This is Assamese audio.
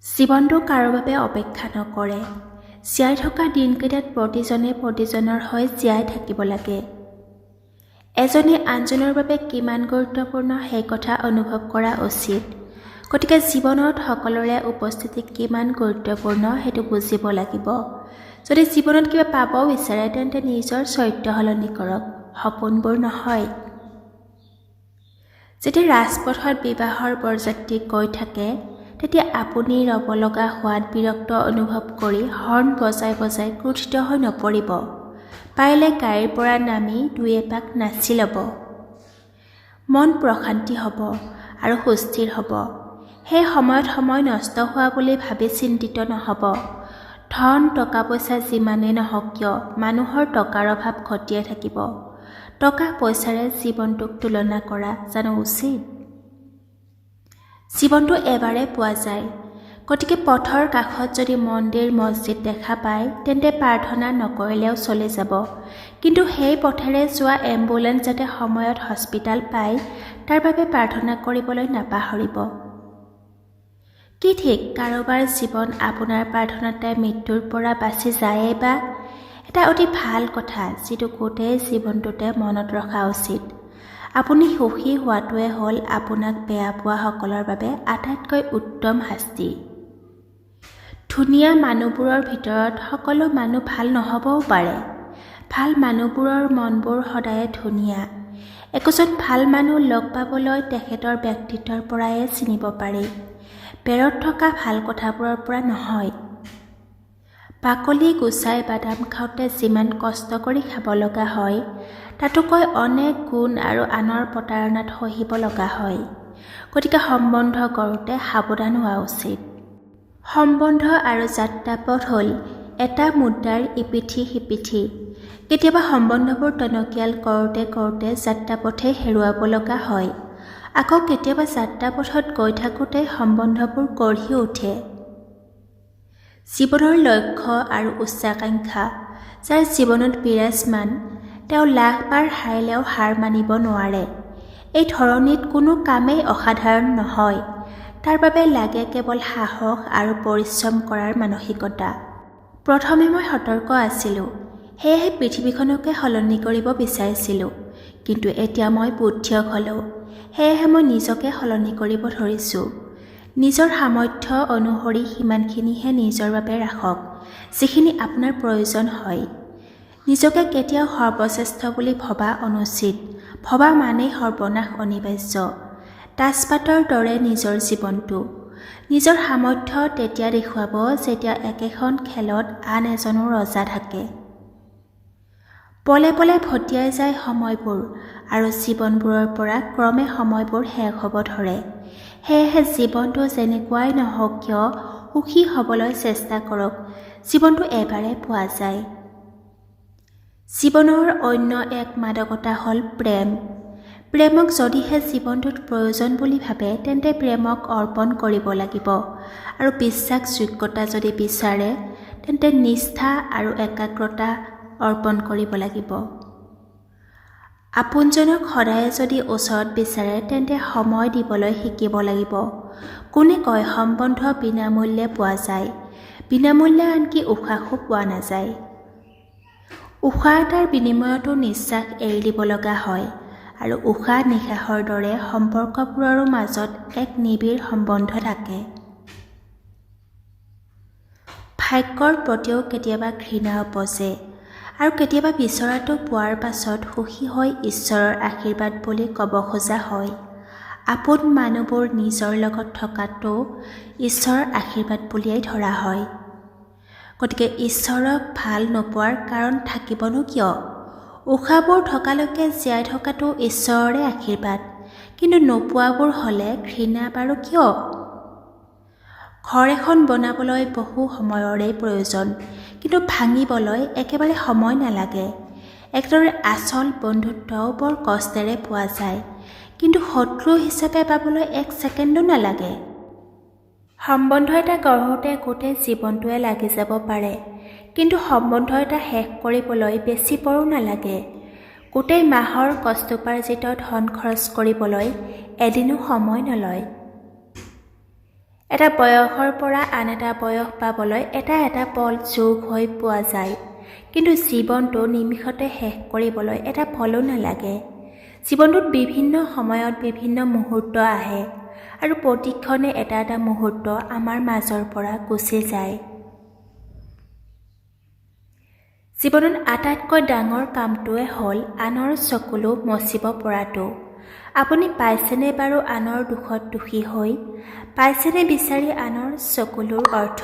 জীৱনটো কাৰো বাবে অপেক্ষা নকৰে। জীয়াই থকা দিনকেইটাত প্ৰতিজনে প্ৰতিজনৰ হৈ জীয়াই থাকিব লাগে। এজনে আনজনৰ বাবে কিমান গুৰুত্বপূৰ্ণ সেই কথা অনুভৱ কৰা উচিত। গতিকে জীৱনত সকলোৰে উপস্থিতি কিমান গুৰুত্বপূৰ্ণ সেইটো বুজিব লাগিব। যদি জীৱনত কিবা পাব বিচাৰে তেন্তে নিজৰ চৰিত্ৰ সলনি কৰক, সপোনবোৰ নহয়। যেতিয়া ৰাজপথত বিবাহৰ বৰযাত্ৰী গৈ থাকে তেতিয়া আপুনি ৰ'ব লগা হোৱাত বিৰক্ত অনুভৱ কৰি হৰ্ণ বজাই বজাই ক্ৰোধিত হৈ নপৰিব। পাৰিলে গাড়ীৰ পৰা নামি দুই এপাক নাচি ল'ব। মন প্ৰশান্তি হ'ব আৰু সুস্থিৰ হ'ব। সেই সময়ত সময় নষ্ট হোৱা বুলি ভাবি চিন্তিত নহ'ব। ধন টকা পইচা যিমানেই নহওক কিয় মানুহৰ টকাৰ অভাৱ ঘটিয়ে থাকিব। টকা পইচাৰে জীৱনটোক তুলনা কৰা জানো উচিত? জীৱনটো এবাৰে পোৱা যায়। গতিকে পথৰ কাষত যদি মন্দিৰ মছজিদ দেখা পায় তেন্তে প্ৰাৰ্থনা নকৰিলেও চলি যাব। কিন্তু সেই পথেৰে যোৱা এম্বুলেন্স যাতে সময়ত হস্পিটাল পায় তাৰ বাবে প্ৰাৰ্থনা কৰিবলৈ নাপাহৰিব। কি ঠিক কাৰোবাৰ জীৱন আপোনাৰ প্ৰাৰ্থনাতে মৃত্যুৰ পৰা বাচি যায়েই বা। এটা অতি ভাল কথা যিটো গোটেই জীৱনটোতে মনত ৰখা উচিত। আপুনি সুখী হোৱাটোৱে হ'ল আপোনাক বেয়া পোৱা সকলৰ বাবে আটাইতকৈ উত্তম শাস্তি। ধুনীয়া মানুহবোৰৰ ভিতৰত সকলো মানুহ ভাল নহ'বও পাৰে। ভাল মানুহবোৰৰ মনবোৰ সদায়ে ধুনীয়া। একোজন ভাল মানুহ লগ পাবলৈ তেখেতৰ ব্যক্তিত্বৰ পৰাই চিনিব পাৰি, বেৰত থকা ভাল কথাবোৰৰ পৰা নহয়। বাকলি গুচাই বাদাম খাওঁতে যিমান কষ্ট কৰি খাব লগা হয় তাতোকৈ অনেক গুণ আৰু আনৰ প্ৰতাৰণাত সহিব লগা হয়। গতিকে সম্বন্ধ গঢ়োতে সাৱধান হোৱা উচিত। সম্বন্ধ আৰু যাত্ৰাপথ হ'ল এটা মুদ্ৰাৰ ইপিঠি সিপিঠি। কেতিয়াবা সম্বন্ধবোৰ টনকিয়াল কৰোঁতে কৰোঁতে যাত্ৰাপথে হেৰুৱাব লগা হয়। আকৌ কেতিয়াবা যাত্ৰাপথত গৈ থাকোঁতে সম্বন্ধবোৰ গঢ়ি উঠে। জীৱনৰ লক্ষ্য আৰু উচ্চাকাংক্ষা যাৰ জীৱনত বিৰাজমান তেওঁ লাখবাৰ হাৰিলেও হাৰ মানিব নোৱাৰে। এই ধৰণিত কোনো কামেই অসাধাৰণ নহয়। তাৰ বাবে লাগে কেৱল সাহস আৰু পৰিশ্ৰম কৰাৰ মানসিকতা। প্ৰথমে মই সতৰ্ক আছিলোঁ, সেয়েহে পৃথিৱীখনকে সলনি কৰিব বিচাৰিছিলোঁ। কিন্তু এতিয়া মই বুদ্ধিয়ক হ'লোঁ, সেয়েহে মই নিজকে সলনি কৰিব ধৰিছোঁ। নিজৰ সামৰ্থ্য অনুসৰি সিমানখিনিহে নিজৰ বাবে ৰাখক যিখিনি আপোনাৰ প্ৰয়োজন হয়। নিজকে কেতিয়াও সৰ্বশ্ৰেষ্ঠ বুলি ভবা অনুচিত। ভবা মানেই সৰ্বনাশ অনিবাৰ্য। তাজপাতৰ দৰে নিজৰ জীৱনটো। নিজৰ সামৰ্থ্য তেতিয়া দেখুৱাব যেতিয়া একেখন খেলত আন এজনো ৰজা থাকে। পলে পলে ভটিয়াই যায় সময়বোৰ আৰু জীৱনবোৰৰ পৰা ক্ৰমে সময়বোৰ শেষ হ'ব ধৰে। সেয়েহে জীৱনটো যেনেকুৱাই নহওক কিয় সুখী হ'বলৈ চেষ্টা কৰক। জীৱনটো এবাৰে পোৱা যায়। জীৱনৰ অন্য এক মাদকতা হ'ল প্ৰেম। প্ৰেমক যদিহে জীৱনটোত প্ৰয়োজন বুলি ভাবে তেন্তে প্ৰেমক অৰ্পণ কৰিব লাগিব। আৰু বিশ্বাসযোগ্যতা যদি বিচাৰে তেন্তে নিষ্ঠা আৰু একাগ্ৰতা অৰ্পণ কৰিব লাগিব। আপোনজনক সদায়ে যদি ওচৰত বিচাৰে তেন্তে সময় দিবলৈ শিকিব লাগিব। কোনে কয় সম্বন্ধ বিনামূল্যে পোৱা যায়? বিনামূল্যে আনকি উশাহো পোৱা নাযায়। উশাহ এটাৰ বিনিময়তো নিশ্বাস এৰি দিব লগা হয়। আৰু উশাহ নিশাহৰ দৰে সম্পৰ্কবোৰৰো মাজত এক নিবিড় সম্বন্ধ থাকে। ভাগ্যৰ প্ৰতিও কেতিয়াবা ঘৃণা উপজে আৰু কেতিয়াবা বিচৰাটো পোৱাৰ পাছত সুখী হৈ ঈশ্বৰৰ আশীৰ্বাদ বুলি ক'ব খোজা হয়। আপোন মানুহবোৰ নিজৰ লগত থকাটো ঈশ্বৰৰ আশীৰ্বাদ বুলিয়েই ধৰা হয়। গতিকে ঈশ্বৰক ভাল নোপোৱাৰ কাৰণ থাকিবনো কিয়? উশাহবোৰ থকালৈকে জীয়াই থকাটো ঈশ্বৰৰে আশীৰ্বাদ। কিন্তু নোপোৱাবোৰ হ'লে ঘৃণা বাৰু কিয়? ঘৰ এখন বনাবলৈ বহু সময়ৰে প্ৰয়োজন, কিন্তু ভাঙিবলৈ একেবাৰে সময় নালাগে। একদৰে আচল বন্ধুত্বও বৰ কষ্টেৰে পোৱা যায়, কিন্তু শত্ৰু হিচাপে পাবলৈ এক ছেকেণ্ডো নালাগে। সম্বন্ধ এটা গঢ়োতে গোটেই জীৱনটোৱে লাগি যাব পাৰে, কিন্তু সম্বন্ধ এটা শেষ কৰিবলৈ বেছি পৰো নালাগে। গোটেই মাহৰ কষ্টোপাৰ্জিত ধন খৰচ কৰিবলৈ এদিনো সময় নলয়। এটা বয়সৰ পৰা আন এটা বয়স পাবলৈ এটা পল যোগ হৈ পোৱা যায়, কিন্তু জীৱনটো নিমিষতে শেষ কৰিবলৈ এটা পলো নালাগে। জীৱনটোত বিভিন্ন সময়ত বিভিন্ন মুহূৰ্ত আহে আৰু প্ৰতিক্ষণে এটা মুহূৰ্ত আমাৰ মাজৰ পৰা গুচি যায়। জীৱনত আটাইতকৈ ডাঙৰ কামটোৱে হ'ল আনৰ চকুলো মচিব পৰাটো। আপুনি পাইছেনে বাৰু আনৰ দুখত দুখী হৈ? পাইছেনে বিচাৰি আনৰ চকুলোৰ অৰ্থ?